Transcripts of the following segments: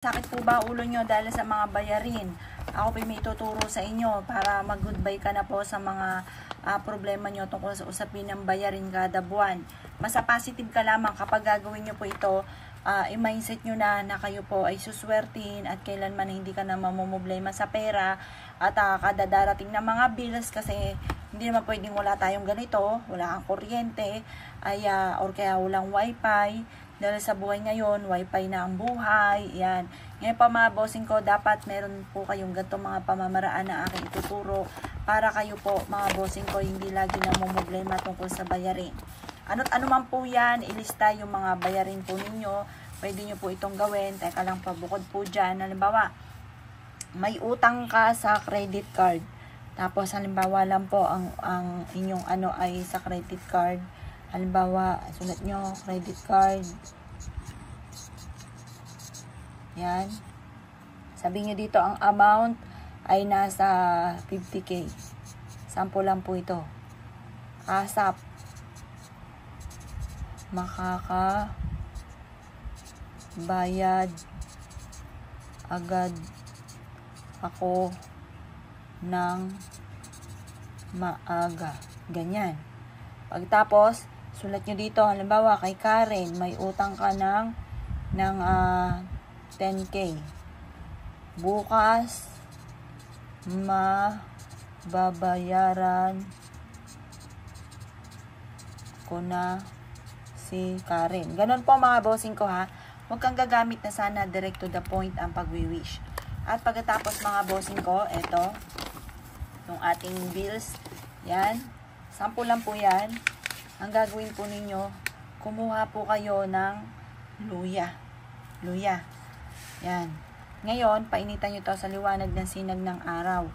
Sakit po ba ulo nyo dahil sa mga bayarin? Ako po may tuturo sa inyo para mag-goodbye ka na po sa mga problema nyo tungkol sa usapin ng bayarin kada buwan. Masa positive ka lamang kapag gagawin nyo po ito, i-mindset nyo na kayo po ay suswertin at kailanman hindi ka na mamumblema sa pera at kada darating na mga bills kasi hindi naman pwedeng wala tayong ganito, wala kang kuryente, or kaya walang wifi. Dahil sa buhay ngayon, wifi na ang buhay. Yan. Ngayon pa mga bossing ko, dapat meron po kayong ganitong mga pamamaraan na aking ituturo para kayo po mga bossing ko hindi lagi namumblema tungkol sa bayarin. Ano't ano man po yan, ilista yung mga bayarin po ninyo. Pwede nyo po itong gawin. Teka lang pa, bukod po dyan. Halimbawa, may utang ka sa credit card. Tapos halimbawa lang po ang inyong ano ay sa credit card. Halimbawa, sulat nyo, credit card. Yan. Sabi nyo dito, ang amount ay nasa 50k. Sample lang po ito. ASAP. Makakabayad agad ako ng maaga. Ganyan. Pagtapos, sulat nyo dito, halimbawa kay Karen, may utang ka ng 10k. Bukas, mababayaran ko na si Karen. Ganon po mga bossing ko ha. Huwag kang gagamit na sana direct to the point ang pag-wish. At pagkatapos mga bossing ko, eto, yung ating bills, yan. Sample lang po yan. Ang gagawin po ninyo, kumuha po kayo ng luya. Luya. Yan. Ngayon, painitan nyo to sa liwanag ng sinag ng araw.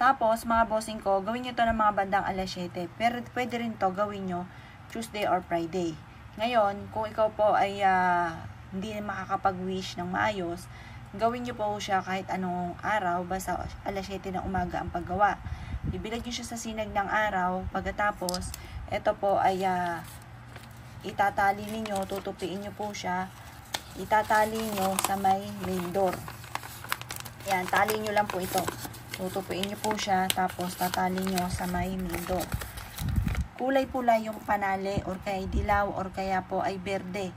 Tapos, mga bossing ko, gawin nyo to ng mga bandang alas 7. Pero pwede rin to gawin nyo Tuesday or Friday. Ngayon, kung ikaw po ay hindi makakapag-wish ng maayos, gawin nyo po siya kahit anong araw, basta alas 7 ng umaga ang paggawa. Ibilag nyo siya sa sinag ng araw. Pagkatapos, ito po ay itatali ninyo, tutupiin nyo po siya. Itatali nyo sa may main door. Yan, tali nyo lang po ito. Tutupiin nyo po siya, tapos tatali nyo sa may main door. Kulay-pula yung panali, or kaya dilaw, or kaya po ay berde.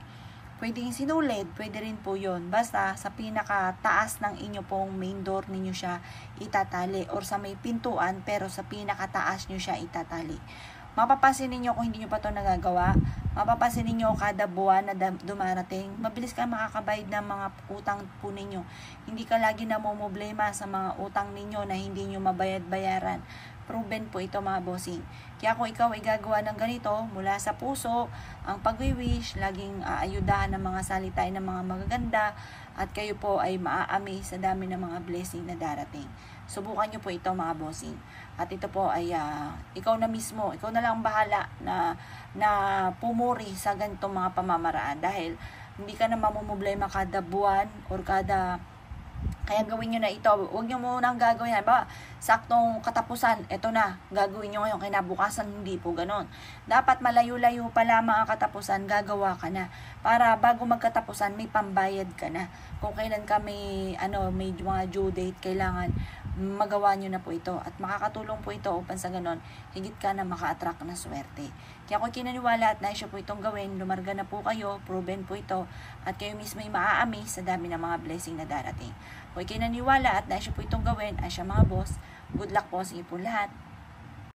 Pwedeng sinulid, pwede rin po yun. Basta sa pinakataas ng inyo pong main door ninyo siya itatali. Or sa may pintuan, pero sa pinakataas nyo siya itatali. Mapapansin ninyo kung hindi nyo pa ito nagagawa. Mapapansin ninyo kada buwan na dumarating. Mabilis ka makakabayad ng mga utang po ninyo. Hindi ka lagi namumblema sa mga utang ninyo na hindi nyo mabayad-bayaran. Proven po ito mga bossing. Kaya kung ikaw ay gagawa ng ganito, mula sa puso, ang pag-wish, laging aayudahan ng mga salita ng mga magaganda, at kayo po ay maaami sa dami ng mga blessing na darating. Subukan nyo po ito mga bossing. At ito po ay ikaw na mismo, ikaw na lang bahala na pumuri sa ganitong mga pamamaraan. Dahil hindi ka na mamumblema kada buwan or kada... Kaya gawin nyo na ito. Huwag nyo munang gagawin. Ba, saktong katapusan, ito na. Gagawin nyo ngayon. Kinabukasan, hindi po ganon. Dapat malayo-layo pa lamang ang katapusan, gagawa ka na. Para bago magkatapusan, may pambayad ka na. Kung kailan ka may mga due date, kailangan magawa nyo na po ito. At makakatulong po ito upang sa ganon, higit ka na maka-attract na swerte. Kaya kung kinaniwala at naisyo po itong gawin, lumarga na po kayo, proven po ito, at kayo mismo ay maaami sa dami ng mga blessing na darating. Kung kinaniwala at naisyo po itong gawin, ay siya mga boss, good luck po sa inyo po lahat.